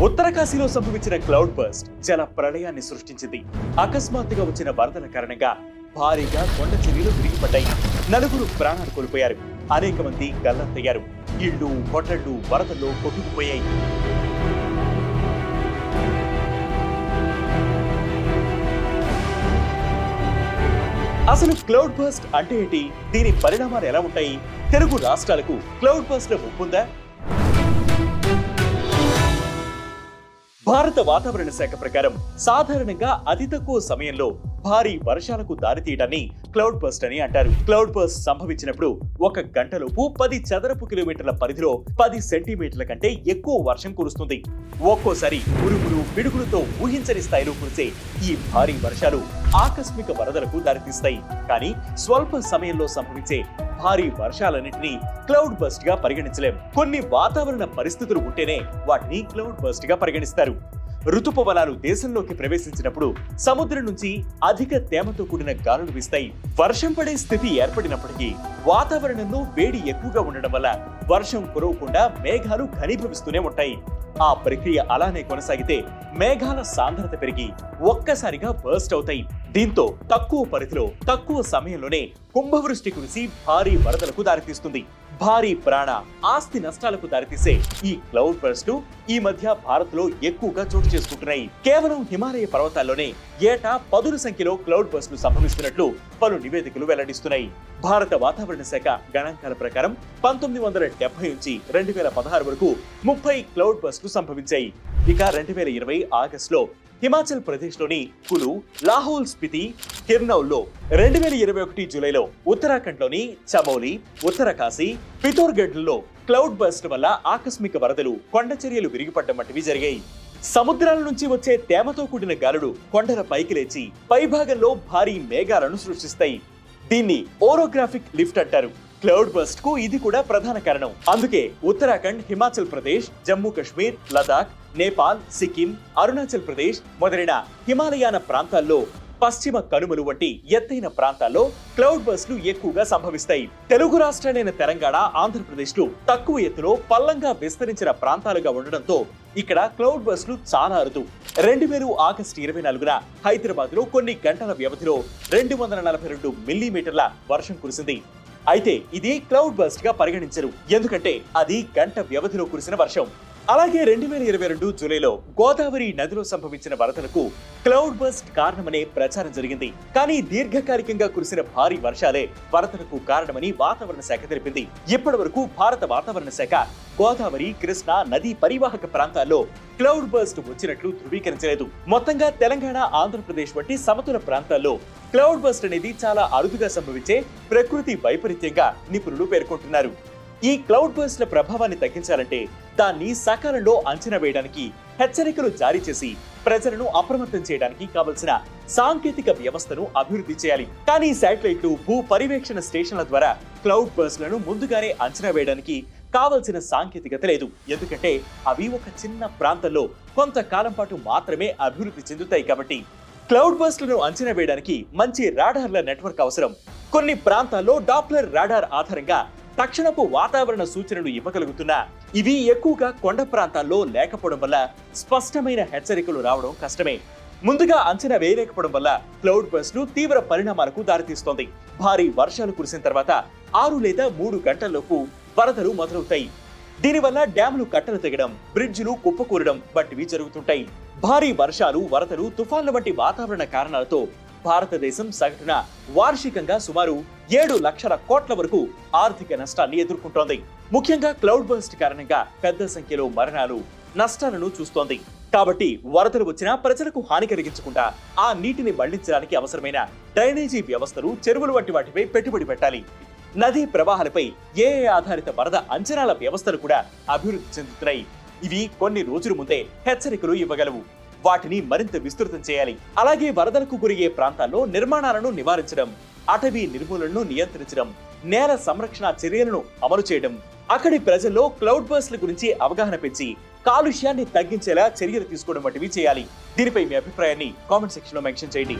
ఉత్తరకాశీలో సంభవించిన cloud burst జల ప్రళయాన్ని సృష్టించింది. అకస్మాత్తుగా వచ్చిన వరదల కారణంగా భారీగా కొండ చర్యలు విరిగిపడ్డాయి. నలుగురు ప్రాణాలు కోల్పోయారు. అనేక మంది గల్లంతయ్యారు. ఇళ్లు, హోటళ్లు వరదల్లో కొట్టుకుపోయాయి. అసలు క్లౌడ్ బర్స్ట్ అంటే ఏంటి? దీని పరిణామాలు ఎలా ఉంటాయి? తెలుగు రాష్ట్రాలకు క్లౌడ్ బర్స్ట్ లో ముప్పుందా? భారత వాతావరణ శాఖ ప్రకారం సాధారణంగా అతి తక్కువ సమయంలో భారీ వర్షాలకు దారితీయడాన్ని క్లౌడ్ బర్స్ట్ అని అంటారు. క్లౌడ్ బర్స్ట్ సంభవించినప్పుడు ఒక గంటలోపు 10 చదరపు కిలోమీటర్ల పరిధిలో 10 సెంటీమీటర్ల కంటే ఎక్కువ వర్షం కురుస్తుంది. ఒక్కోసారి ఉరుములు, పిడుగులతో ఊహించని స్థాయిలో కురిసే ఈ భారీ వర్షాలు ఆకస్మిక వరదలకు దారితీస్తాయి. కానీ స్వల్ప సమయంలో సంభవించే భారీ వర్షాలన్నింటినీ క్లౌడ్ బర్స్ట్ గా పరిగణించలేం. కొన్ని వాతావరణ పరిస్థితులు ఉంటేనే వాటిని క్లౌడ్ బర్స్ట్ గా పరిగణిస్తారు. ఋతుపవనాలు దేశంలోకి ప్రవేశించినప్పుడు సముద్రం నుంచి అధిక తేమతో కూడిన గాలులు వీస్తాయి. వర్షం పడే స్థితి ఏర్పడినప్పటికీ వాతావరణంలో వేడి ఎక్కువగా ఉండడం వల్ల వర్షం కురవకుండా మేఘాలు ఘనీభవిస్తూనే ఉంటాయి. ఆ ప్రక్రియ అలానే కొనసాగితే మేఘాల సాంద్రత పెరిగి ఒక్కసారిగా బర్స్ట్ అవుతాయి. దీంతో తక్కువ పరిధిలో తక్కువ సమయంలోనే కుంభవృష్టి కురిసి భారీ వరదలకు దారితీస్తుంది. భారీ ప్రాణ, ఆస్తి నష్టాలకు దారితీసే ఈ క్లౌడ్ బర్స్ట్ ఈ మధ్య భారత్ లో ఎక్కువగా చోటు చేసుకుంటున్నాయి. కేవలం హిమాలయ పర్వతాల్లోనే ఏటా పదుల సంఖ్యలో క్లౌడ్ బర్స్ట్లు సంభవిస్తున్నట్లు పలు నివేదికలు వెల్లడిస్తున్నాయి. భారత వాతావరణ శాఖ గణాంకాల ప్రకారం 1970 నుంచి 2016 వరకు 30 క్లౌడ్ బర్స్ట్లు సంభవించాయి. ఇక 2020 ఆగస్టులో హిమాచల్ ప్రదేశ్ లోని కులు, లాహౌల్ స్పితి, కిర్నౌల్లో, 2021 జూలైలో ఉత్తరాఖండ్ లోని చమోలి, ఉత్తరకాశీ, పితోర్గఢ్లో క్లౌడ్ బర్స్ట్ వల్ల ఆకస్మిక వరదలు, కొండ చర్యలు విరిగిపడ్డం వంటివి జరిగాయి. సముద్రాల నుంచి వచ్చే తేమతో కూడిన గాలులు కొండల పైకి లేచి పైభాగంలో భారీ మేఘాలను సృష్టిస్తాయి. దీన్ని ఓరోగ్రాఫిక్ లిఫ్ట్ అంటారు. క్లౌడ్ బర్స్ట్ కు ఇది కూడా ప్రధాన కారణం. అందుకే ఉత్తరాఖండ్, హిమాచల్ ప్రదేశ్, జమ్మూ కాశ్మీర్, లదాఖ్, నేపాల్, సిక్కిం, అరుణాచల్ ప్రదేశ్ మొదలైన హిమాలయాన ప్రాంతాల్లో, పశ్చిమ కనుమలు వంటి ఎత్తైన ప్రాంతాల్లో క్లౌడ్ బర్స్ట్లు ఎక్కువగా సంభవిస్తాయి. తెలుగు రాష్ట్రాలైన తెలంగాణ, ఆంధ్రప్రదేశ్ లు తక్కువ ఎత్తులో పల్లంగా విస్తరించిన ప్రాంతాలుగా ఉండడంతో ఇక్కడ క్లౌడ్ బర్స్ట్లు చాలా అరుదు. 2000 ఆగస్టు 24న హైదరాబాద్ లో కొన్ని గంటల వ్యవధిలో 242 మిల్లీమీటర్ల వర్షం కురిసింది. అయితే ఇది క్లౌడ్ బర్స్ట్ గా పరిగణించరు, ఎందుకంటే అది గంట వ్యవధిలో కురిసిన వర్షం. అలాగే 2022 జూలైలో గోదావరి నదిలో సంభవించిన వరదలకు క్లౌడ్ బర్స్ట్ కారణమనే ప్రచారం జరిగింది. కానీ దీర్ఘకాలికంగా కురిసిన భారీ వర్షాలే వరదలకు కారణమని వాతావరణ శాఖ తెలిపింది. ఇప్పటి వరకు భారత వాతావరణ శాఖ గోదావరి, కృష్ణా నదీ పరివాహక ప్రాంతాల్లో క్లౌడ్ బర్స్ట్ వచ్చినట్లు ధృవీకరించలేదు. మొత్తంగా తెలంగాణ, ఆంధ్రప్రదేశ్ వంటి సమతల ప్రాంతాల్లో క్లౌడ్ బర్స్ట్ అనేది చాలా అరుదుగా సంభవించే ప్రకృతి వైపరీత్యంగా నిపుణులు పేర్కొంటున్నారు. ఈ క్లౌడ్ బర్స్ట్ల ప్రభావాన్ని తగ్గించాలంటే దాన్ని సకాలంలో అంచనా వేయడానికి, హెచ్చరికలు జారీ చేసి ప్రజలను అప్రమత్తం చేయడానికి కావలసిన సాంకేతిక వ్యవస్థను అభివృద్ధి చేయాలి. కానీ శాటిలైట్లు, భూ పర్యవేక్షణ స్టేషన్ల ద్వారా క్లౌడ్ బర్స్ట్లను ముందుగానే అంచనా వేయడానికి కావలసిన సాంకేతికత లేదు. ఎందుకంటే అవి ఒక చిన్న ప్రాంతంలో కొంతకాలం పాటు మాత్రమే అభివృద్ధి చెందుతాయి. కాబట్టి క్లౌడ్ బర్స్ట్లను అంచనా వేయడానికి మంచి రాడార్ల నెట్వర్క్ అవసరం. కొన్ని ప్రాంతాల్లో డాప్లర్ రాడార్ ఆధారంగా తక్షణపు వాతావరణ సూచనలు ఇవ్వగలుగుతున్నా ఇవి ఎక్కువగా కొండ ప్రాంతాల్లో లేకపోవడం వల్ల స్పష్టమైన హెచ్చరికలు రావడం కష్టమే. ముందుగా అంచనా వేయలేకపోవడం వల్ల క్లౌడ్ బర్స్ట్లు తీవ్ర పరిణామాలకు దారితీస్తోంది. భారీ వర్షాలు కురిసిన తర్వాత 6 లేదా 3 గంటల్లోపు వరదలు మొదలవుతాయి. దీనివల్ల డ్యాములు కట్టలు తెగడం, బ్రిడ్జిలు కుప్పకూరడం వంటివి జరుగుతుంటాయి. భారీ వర్షాలు, వరదలు, తుఫాన్ల వంటి వాతావరణ కారణాలతో భారతదేశం సగటున వార్షికంగా సుమారు 7 లక్షల కోట్ల వరకు ఆర్థిక నష్టాన్ని ఎదుర్కొంటోంది. ముఖ్యంగా క్లౌడ్ బర్స్ట్ కారణంగా పెద్ద సంఖ్యలో మరణాలు, నష్టాలను చూస్తోంది. కాబట్టి వరదలు వచ్చినా ప్రజలకు హాని కలిగించకుండా ఆ నీటిని మళ్లించడానికి అవసరమైన డ్రైనేజీ వ్యవస్థలు, చెరువులు వంటి వాటిపై పెట్టుబడి పెట్టాలి. నదీ ప్రవాహాలపై ఏఐ ఆధారిత వరద అంచనాల వ్యవస్థలు కూడా అభివృద్ధి చెందుతున్నాయి. ఇవి కొన్ని రోజుల ముందే హెచ్చరికలు ఇవ్వగలవు. వాటిని మరింత విస్తృతం చేయాలి. అలాగే వరదలకు గురయ్యే ప్రాంతాల్లో నిర్మాణాలను నివారించడం, అటవీ నిర్మూలనను నియంత్రించడం, నేల సంరక్షణ చర్యలను అమలు చేయడం, అక్కడి ప్రజల్లో క్లౌడ్ బర్స్ట్ల గురించి అవగాహన పెంచి కాలుష్యాన్ని తగ్గించేలా చర్యలు తీసుకోవడం వంటివి చేయాలి. దీనిపై మీ అభిప్రాయాన్ని కామెంట్ సెక్షన్ లో మెన్షన్ చేయండి.